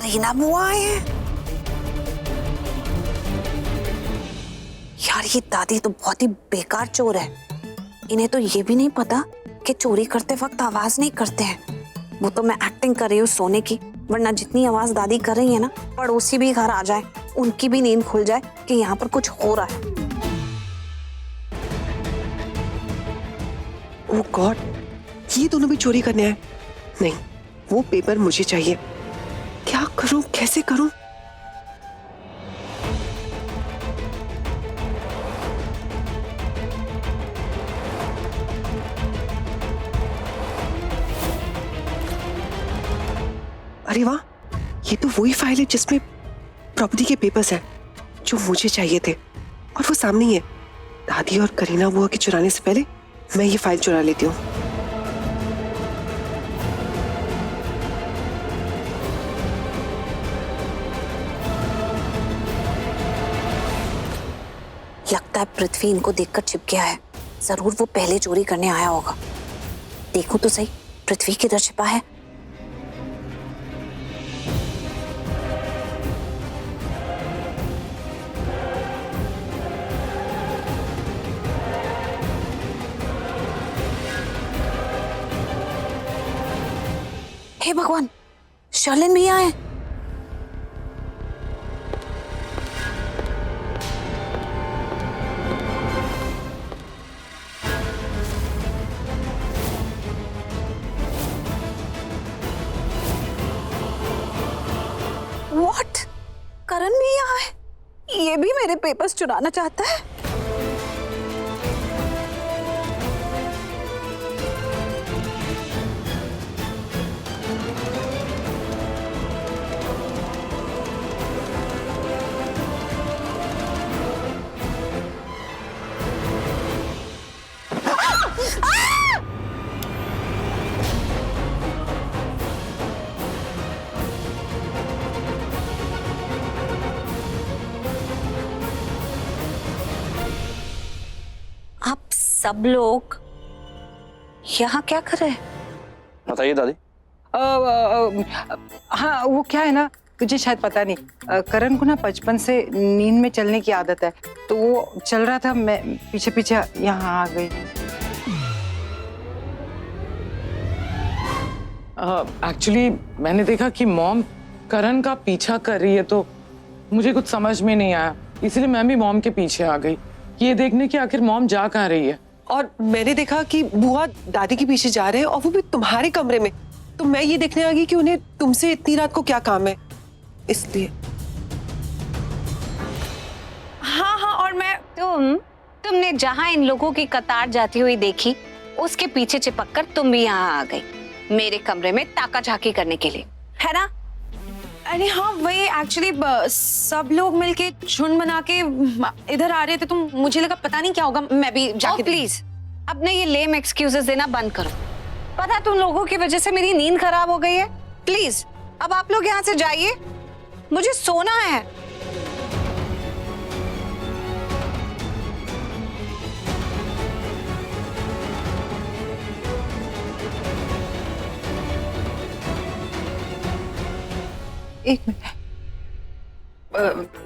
करीना बुआ आए हैं। यार ये दादी तो बहुत ही बेकार चोर है। इन्हें तो ये भी नहीं पता कि चोरी करते वक्त आवाज नहीं करते हैं। वो तो मैं एक्टिंग कर रही हूँ सोने की, वरना जितनी आवाज दादी कर रही है ना, पड़ोसी भी घर आ जाए, उनकी भी नींद खुल जाए कि यहाँ पर कुछ हो रहा है। ओह गॉड, ये दोनों भी चोरी करने आए। नहीं, वो पेपर मुझे चाहिए। क्या करूं, कैसे करूं? अरे वाह, ये तो वही फाइल है जिसमें प्रॉपर्टी के पेपर्स हैं जो मुझे चाहिए थे, और वो सामने ही है। दादी और करीना बुआ के चुराने से पहले मैं ये फाइल चुरा लेती हूँ। लगता है पृथ्वी इनको देखकर छिप गया है। जरूर वो पहले चोरी करने आया होगा। देखो तो सही, पृथ्वी किधर छिपा है। हे भगवान, शर्लिन भी आए। व्हाट? करण भी यहाँ है? ये भी मेरे पेपर्स चुराना चाहता है। आप सब लोग यहाँ क्या कर रहे हैं? बताइए दादी। हाँ, वो क्या है ना, तुझे शायद पता नहीं, करण को ना बचपन से नींद में चलने की आदत है, तो वो चल रहा था, मैं पीछे पीछे यहाँ आ गई। एक्चुअली मैंने देखा कि मॉम करण का पीछा कर रही है, तो मुझे कुछ समझ में नहीं आया, इसलिए मैं भी मॉम के पीछे आ गई, ये देखने की आखिर मॉम जा कहाँ रही है। और मैंने देखा कि बुआ दादी के पीछे जा रहे हैं, और वो भी तुम्हारे कमरे में। तो मैं ये देखने आ गई कि उन्हें तुमसे इतनी रात को क्या काम है, इसलिए। हाँ हाँ, और मैं तुमने जहाँ इन लोगों की कतार जाती हुई देखी, उसके पीछे चिपक कर तुम भी यहाँ आ गई मेरे कमरे में ताका झाकी करने के लिए, है ना? अरे हाँ, वही एक्चुअली सब लोग मिलके झुंड बना के इधर आ रहे थे, तो मुझे लगा पता नहीं क्या होगा, मैं भी जाके। प्लीज अपने ये लेम एक्सक्यूजेस देना बंद करो। पता है तुम लोगों की वजह से मेरी नींद खराब हो गई है। प्लीज अब आप लोग यहाँ से जाइए, मुझे सोना है। एक मिनट,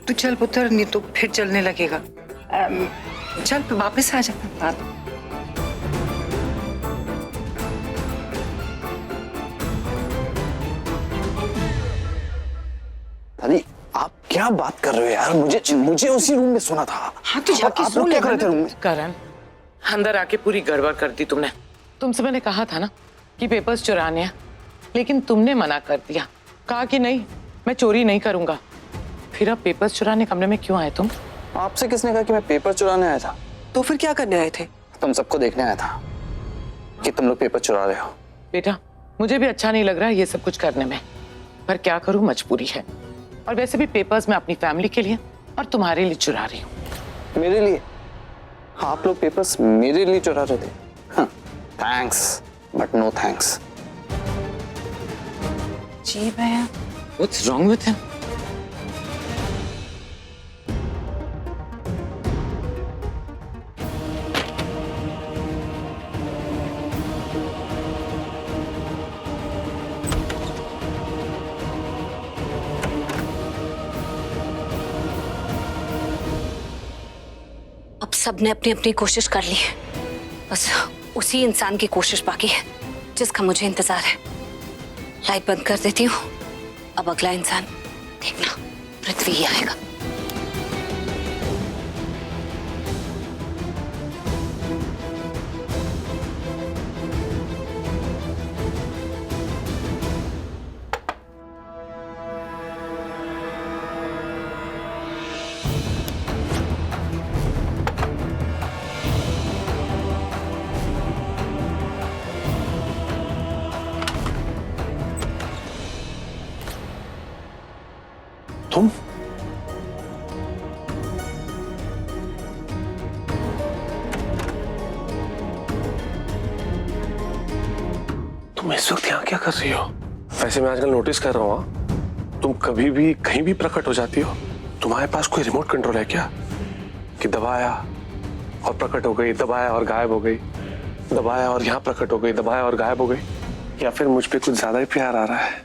तू चल पुत्र, नहीं तो फिर चलने लगेगा। चल वापस आ जा। दादी आप क्या बात कर रहे हो यार, मुझे उसी रूम में सोना था। हाँ तो जाके आप लोग क्या कर रहे थे रूम में? करण, अंदर आके पूरी गड़बड़ कर दी तुमने। तुमसे मैंने कहा था ना कि पेपर्स चुराने हैं, लेकिन तुमने मना कर दिया, कहा कि नहीं मैं चोरी नहीं करूंगा। फिर अब पेपर्स चुराने कमरे में क्यों आए तुम? आपसे किसने कहा कि मैं पेपर चुराने आया था? तो फिर क्या करने आए थे? तुम सबको देखने आया था कि तुम लोग पेपर चुरा रहे हो। बेटा मुझे भी अच्छा नहीं लग रहा है ये सब कुछ करने में, पर क्या करूं, मजबूरी है। और वैसे भी पेपर्स मैं अपनी फैमिली के लिए और तुम्हारे लिए चुरा रही हूँ। मेरे लिए? आप लोग पेपर्स मेरे लिए चुरा रहे थे? Thanks but no thanks. जी भैया, What's wrong with him? अब सबने अपनी अपनी कोशिश कर ली है, बस उसी इंसान की कोशिश बाकी है जिसका मुझे इंतजार है। लाइट बंद कर देती हूँ, अब अगला इंसान देखना, पृथ्वी ही आएगा। तुम इस वक्त यहाँ क्या कर रही हो? वैसे मैं आजकल नोटिस कर रहा हूँ, तुम कभी भी कहीं भी प्रकट हो जाती हो। तुम्हारे पास कोई रिमोट कंट्रोल है क्या कि दबाया और प्रकट हो गई, दबाया और गायब हो गई, दबाया और यहाँ प्रकट हो गई, दबाया और गायब हो गई? या फिर मुझ पे कुछ ज्यादा ही प्यार आ रहा है,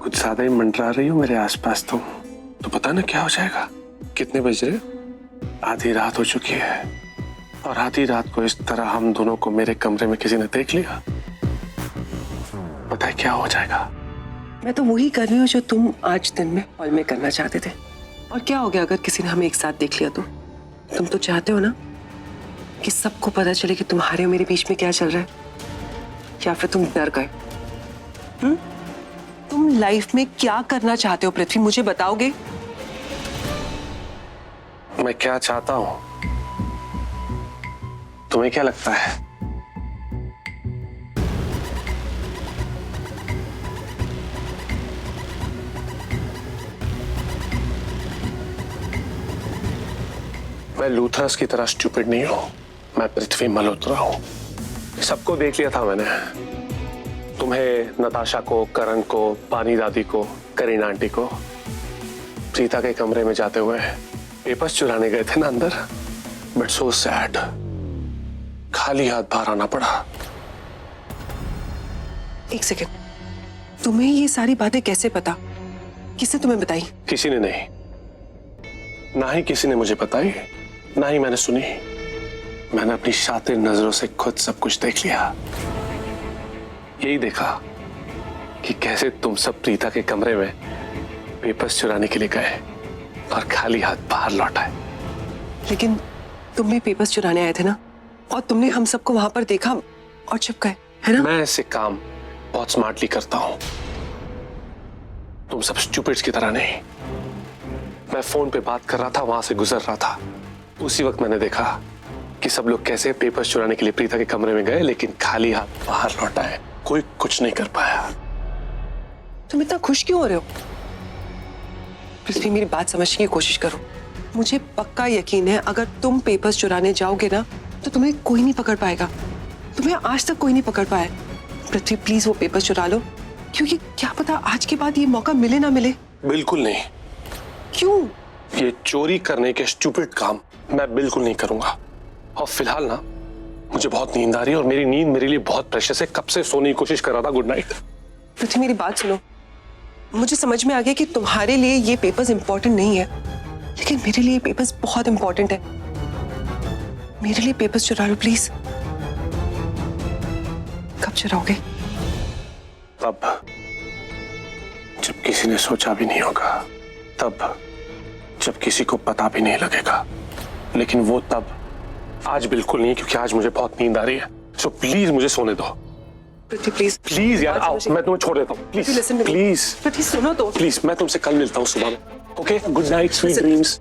कुछ ज्यादा ही मंडरा रही हो मेरे आसपास तुम? तो पता ना क्या हो जाएगा। कितने बज रहे? आधी रात हो चुकी है, और आधी रात को इस तरह हम दोनों को मेरे कमरे में किसी ने देख लिया, पता है क्या हो जाएगा। मैं तो वही कर रही हूँ जो तुम आज दिन में हॉल में करना चाहते थे। और क्या हो गया अगर किसी ने हमें एक साथ देख लिया तो? तुम तो चाहते हो ना कि सबको पता चले कि तुम्हारे और मेरे बीच में क्या चल रहा है, या फिर तुम डर गए? तुम लाइफ में क्या करना चाहते हो पृथ्वी, मुझे बताओगे? मैं क्या चाहता हूं तुम्हें क्या लगता है? मैं लूथरस की तरह स्टूपिड नहीं हूं, मैं पृथ्वी मल्होत्रा हूं। सबको देख लिया था मैंने, तुम्हें, नताशा को, करण को, पानी दादी को, करीना आंटी को, प्रीता के कमरे में जाते हुए पेपर्स चुराने गए थे ना अंदर। बट सो सैड, खाली हाथ बाहर आना पड़ा। एक सेकेंड, तुम्हें ये सारी बातें कैसे पता? किसने तुम्हें बताई? किसी ने नहीं, ना ही किसी ने मुझे बताई, ना ही मैंने सुनी। मैंने अपनी शातिर नजरों से खुद सब कुछ देख लिया। यही देखा कि कैसे तुम सब प्रीता के कमरे में पेपर्स चुराने के लिए गए और खाली हाथ बाहर लौट आए। लेकिन तुम भी पेपर्स चुराने आए थे ना, और तुमने हम सबको वहां पर देखा और चुप गए, है ना? मैं ऐसे काम बहुत स्मार्टली करता हूं, तुम सब स्टूपिड्स की तरह नहीं। मैं फोन पे बात कर रहा था, वहां से गुजर रहा था, उसी वक्त मैंने देखा कि सब लोग कैसे पेपर्स चुराने के लिए प्रीता के कमरे में गए, लेकिन खाली हाथ बाहर लौट आए। कोई कुछ नहीं कर पाया। तुम इतना खुश क्यों हो रहे हो? पृथ्वी, मेरी बात समझने की कोशिश करो। मुझे पक्का यकीन है अगर तुम पेपर्स चुराने जाओगे ना तो तुम्हें कोई नहीं पकड़ पाएगा। तुम्हें आज तक कोई नहीं पकड़ पाया। पृथ्वी प्लीज वो पेपर्स चुरा लो, क्योंकि क्या पता आज के बाद ये मौका मिले ना मिले। बिल्कुल नहीं। क्यों? ये चोरी करने के स्टूपिड काम मैं बिल्कुल नहीं करूंगा। और फिलहाल ना मुझे बहुत नींद आ रही है, और मेरी नींद मेरे लिए बहुत प्रेशियस है। कब से सोने की कोशिश कर रहा था। Good night. पृथ्वी, मेरी बात सुनो। मुझे समझ में आ गया कि तुम्हारे लिए ये पेपर्स इंपॉर्टेंट नहीं है, लेकिन मेरे लिए ये पेपर्स बहुत इंपॉर्टेंट है। मेरे लिए पेपर्स चुरा लो प्लीज। कब चुराओगे? तब जब किसी ने सोचा भी नहीं होगा, तब जब किसी को पता भी नहीं लगेगा। लेकिन वो तब आज बिल्कुल नहीं, क्योंकि आज मुझे बहुत नींद आ रही है। सो प्लीज मुझे सोने दो। पृथ्वी प्लीज प्लीज यार, आओ, मैं तुम्हें छोड़ देता हूँ। Please listen to me. Please Prithvi सुनो तो। प्लीज, मैं तुमसे कल मिलता हूँ सुबह में। Okay, good night, sweet dreams.